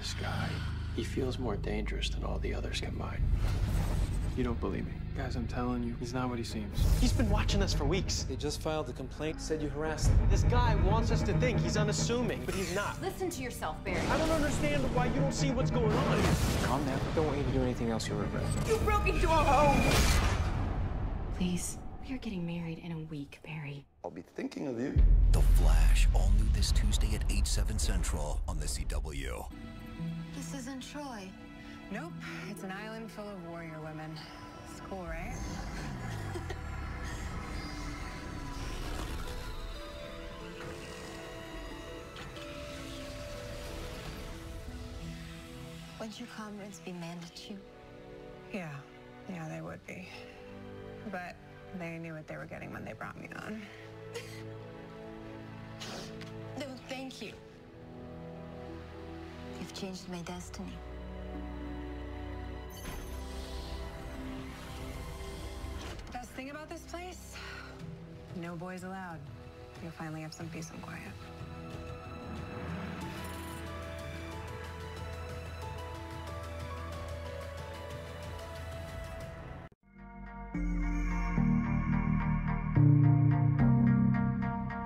This guy, he feels more dangerous than all the others combined. You don't believe me. Guys, I'm telling you, he's not what he seems. He's been watching us for weeks. They just filed a complaint, said you harassed them. This guy wants us to think he's unassuming, but he's not. Listen to yourself, Barry. I don't understand why you don't see what's going on. Calm down. Don't want you to do anything else you'll regret. You broke into our home! Please, we are getting married in a week, Barry. I'll be thinking of you. The Flash, all new this Tuesday at 8/7 Central on the CW. This isn't Troy. Nope, it's an island full of warrior women. It's cool, right? Wouldn't your comrades be mad at you? Yeah, they would be. But they knew what they were getting when they brought me on. No, thank you. You've changed my destiny. Best thing about this place? No boys allowed. You'll finally have some peace and quiet.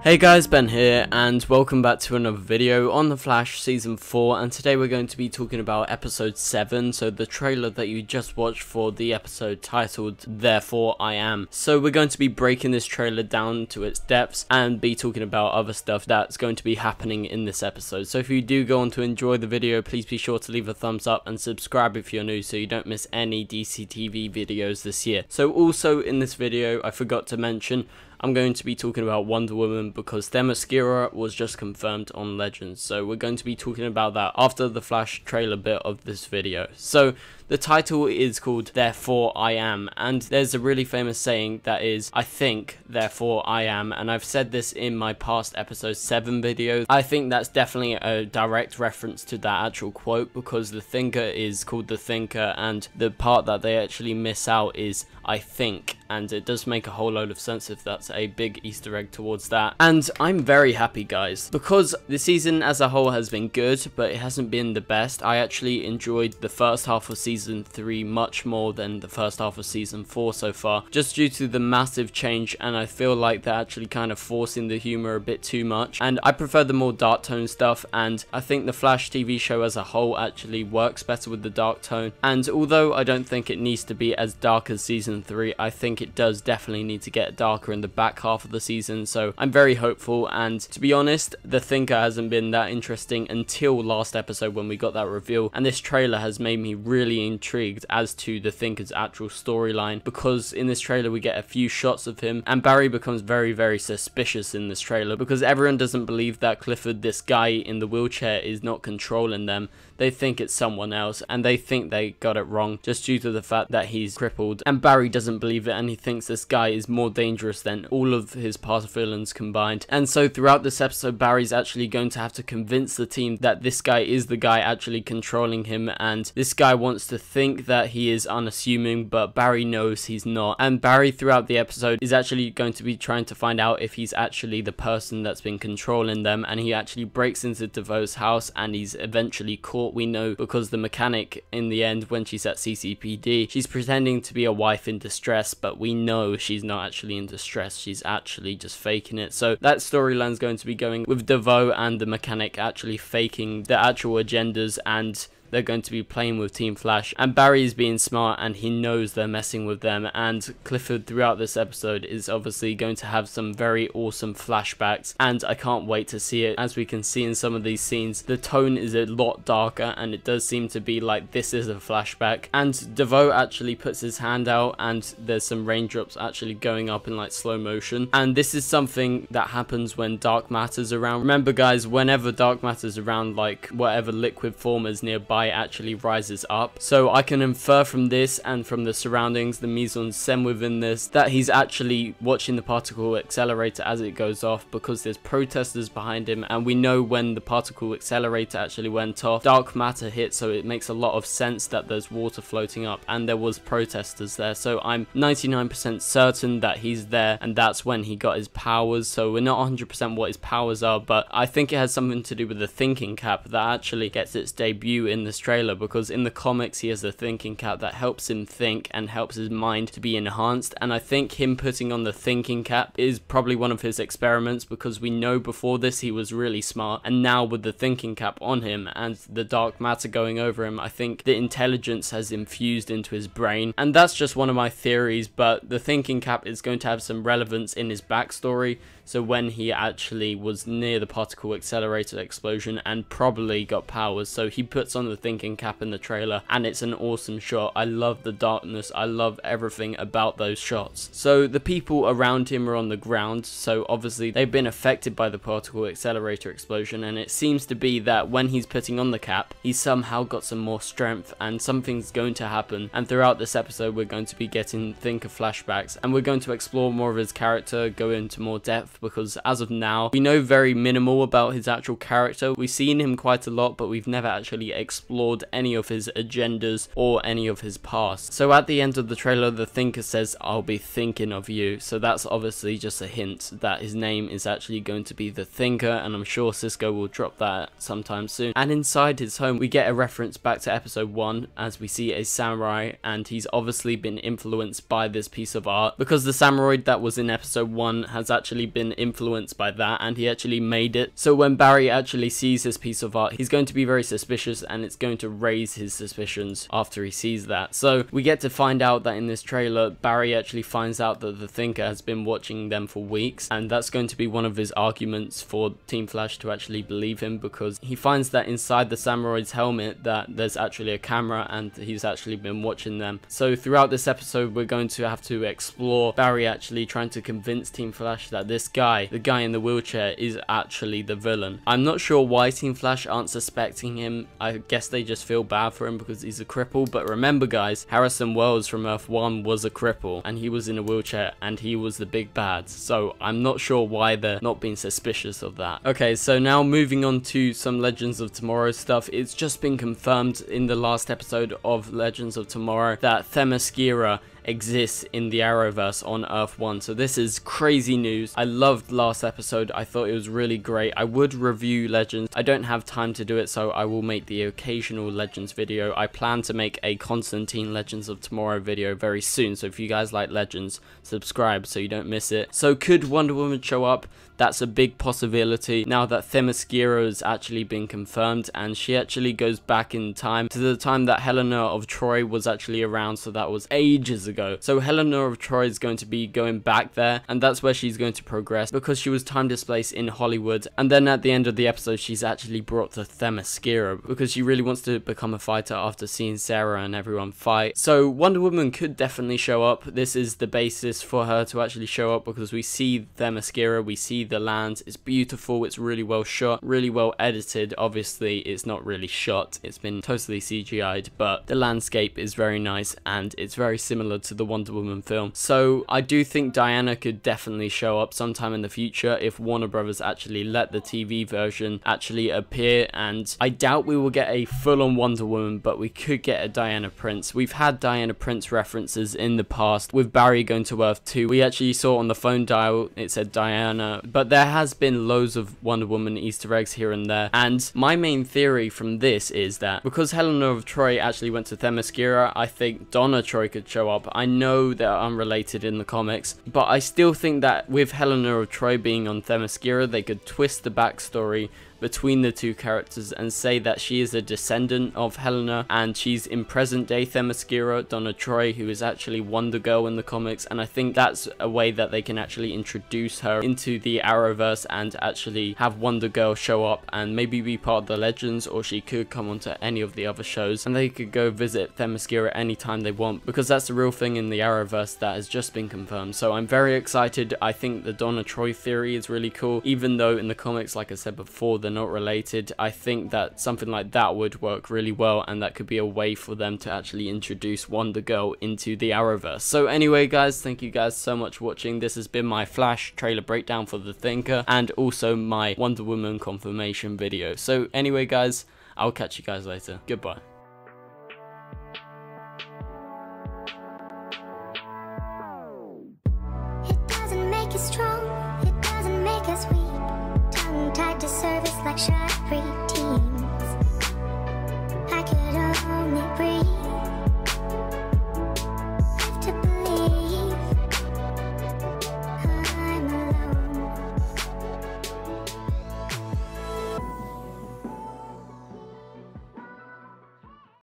Hey guys, Ben here, and welcome back to another video on The Flash Season 4, and today we're going to be talking about Episode 7, so the trailer that you just watched for the episode titled Therefore I Am. So we're going to be breaking this trailer down to its depths, and be talking about other stuff that's going to be happening in this episode. So if you do go on to enjoy the video, please be sure to leave a thumbs up and subscribe if you're new so you don't miss any DCTV videos this year. So also in this video, I forgot to mention, I'm going to be talking about Wonder Woman because Themyscira was just confirmed on Legends, so we're going to be talking about that after the Flash trailer bit of this video. So the title is called Therefore I Am, and there's a really famous saying that is, I think, therefore I am, and I've said this in my past episode 7 video. I think that's definitely a direct reference to that actual quote, because the thinker is called the thinker, and the part that they actually miss out is I think, and it does make a whole load of sense if that's a big Easter egg towards that. And I'm very happy, guys, because the season as a whole has been good, but it hasn't been the best. I actually enjoyed the first half of Season 3 much more than the first half of Season 4 so far, just due to the massive change, and I feel like they're actually kind of forcing the humor a bit too much, and I prefer the more dark tone stuff, and I think the Flash TV show as a whole actually works better with the dark tone. And although I don't think it needs to be as dark as Season 3, I think it does definitely need to get darker in the back half of the season, so I'm very hopeful. And to be honest, the thinker hasn't been that interesting until last episode when we got that reveal, and this trailer has made me really intrigued as to the thinker's actual storyline, because in this trailer we get a few shots of him, and Barry becomes very suspicious in this trailer because everyone doesn't believe that Clifford, this guy in the wheelchair, is not controlling them. They think it's someone else, and they think they got it wrong just due to the fact that he's crippled, and Barry doesn't believe it, and he thinks this guy is more dangerous than all of his past villains combined. And so throughout this episode, Barry's actually going to have to convince the team that this guy is the guy actually controlling him, and this guy wants to think that he is unassuming, but Barry knows he's not. And Barry throughout the episode is actually going to be trying to find out if he's actually the person that's been controlling them, and he actually breaks into Devoe's house, and he's eventually caught. We know because the mechanic in the end, when she's at CCPD, she's pretending to be a wife in distress, but we know she's not actually in distress, she's actually just faking it. So that storyline's going to be going with Devoe and the mechanic actually faking the actual agendas, and they're going to be playing with Team Flash, and Barry is being smart and he knows they're messing with them. And Clifford throughout this episode is obviously going to have some very awesome flashbacks, and I can't wait to see it. As we can see in some of these scenes, the tone is a lot darker, and it does seem to be like this is a flashback. And Devoe actually puts his hand out, and there's some raindrops actually going up in like slow motion, and this is something that happens when dark matter's around. Remember guys, whenever dark matter's around, like whatever liquid form is nearby, nearby actually rises up. So I can infer from this and from the surroundings, the mise en scène within this, that he's actually watching the particle accelerator as it goes off, because there's protesters behind him, and we know when the particle accelerator actually went off, dark matter hit, so it makes a lot of sense that there's water floating up and there was protesters there. So I'm 99% certain that he's there, and that's when he got his powers. So we're not 100% what his powers are, but I think it has something to do with the thinking cap that actually gets its debut in this trailer, because in the comics he has a thinking cap that helps him think and helps his mind to be enhanced, and I think him putting on the thinking cap is probably one of his experiments, because we know before this he was really smart, and now with the thinking cap on him and the dark matter going over him, I think the intelligence has infused into his brain. And that's just one of my theories, but the thinking cap is going to have some relevance in his backstory. So when he actually was near the particle accelerator explosion and probably got powers, so he puts on the thinking cap in the trailer, and it's an awesome shot. I love the darkness, I love everything about those shots. So the people around him are on the ground, so obviously they've been affected by the particle accelerator explosion, and it seems to be that when he's putting on the cap, he's somehow got some more strength and something's going to happen. And throughout this episode we're going to be getting Thinker flashbacks, and we're going to explore more of his character, go into more depth, because as of now we know very minimal about his actual character. We've seen him quite a lot, but we've never actually explored any of his agendas or any of his past. So at the end of the trailer, the Thinker says, "I'll be thinking of you," so that's obviously just a hint that his name is actually going to be the Thinker, and I'm sure Cisco will drop that sometime soon. And inside his home we get a reference back to episode 1, as we see a samurai, and he's obviously been influenced by this piece of art, because the samurai that was in episode 1 has actually been influenced by that, and he actually made it. So when Barry actually sees this piece of art, he's going to be very suspicious, and it's going to raise his suspicions after he sees that. So we get to find out that in this trailer, Barry actually finds out that the Thinker has been watching them for weeks, and that's going to be one of his arguments for Team Flash to actually believe him, because he finds that inside the samurai's helmet that there's actually a camera, and he's actually been watching them. So throughout this episode we're going to have to explore Barry actually trying to convince Team Flash that this guy, the guy in the wheelchair, is actually the villain. I'm not sure why Team Flash aren't suspecting him. I guess they just feel bad for him because he's a cripple, but remember guys, Harrison Wells from Earth 1 was a cripple, and he was in a wheelchair, and he was the big bad, so I'm not sure why they're not being suspicious of that. Okay, so now moving on to some Legends of Tomorrow stuff. It's just been confirmed in the last episode of Legends of Tomorrow that Themyscira exists in the Arrowverse on Earth 1. So this is crazy news. I loved last episode. I thought it was really great. I would review Legends. I don't have time to do it, so I will make the occasional Legends video. I plan to make a Constantine Legends of Tomorrow video very soon, so if you guys like Legends, subscribe so you don't miss it. So could Wonder Woman show up? That's a big possibility now that Themyscira has actually been confirmed, and she actually goes back in time to the time that Helena of Troy was actually around, so that was ages ago. So Helena of Troy is going to be going back there, and that's where she's going to progress, because she was time displaced in Hollywood, and then at the end of the episode she's actually brought to Themyscira because she really wants to become a fighter after seeing Sarah and everyone fight. So Wonder Woman could definitely show up. This is the basis for her to actually show up, because we see Themyscira, we see the land, it's beautiful, it's really well shot, really well edited. Obviously it's not really shot, it's been totally CGI'd, but the landscape is very nice and it's very similar to the Wonder Woman film. So I do think Diana could definitely show up sometime in the future if Warner Brothers actually let the TV version actually appear, and I doubt we will get a full-on Wonder Woman, but we could get a Diana Prince. We've had Diana Prince references in the past with Barry going to Earth 2. We actually saw on the phone dial it said Diana, but there has been loads of Wonder Woman Easter eggs here and there, and my main theory from this is that because Helena of Troy actually went to Themyscira, I think Donna Troy could show up. I know they're unrelated in the comics, but I still think that with Helena of Troy being on Themyscira, they could twist the backstory between the two characters and say that she is a descendant of Helena and she's in present day Themyscira, Donna Troy, who is actually Wonder Girl in the comics, and I think that's a way that they can actually introduce her into the Arrowverse and actually have Wonder Girl show up and maybe be part of the Legends, or she could come onto any of the other shows and they could go visit Themyscira anytime they want, because that's the real thing in the Arrowverse that has just been confirmed. So I'm very excited. I think the Donna Troy theory is really cool, even though in the comics, like I said before, they're not related, I think that something like that would work really well, and that could be a way for them to actually introduce Wonder Girl into the Arrowverse. So anyway guys, thank you guys so much for watching. This has been my Flash trailer breakdown for The Thinker, and also my Wonder Woman confirmation video. So anyway guys, I'll catch you guys later. Goodbye.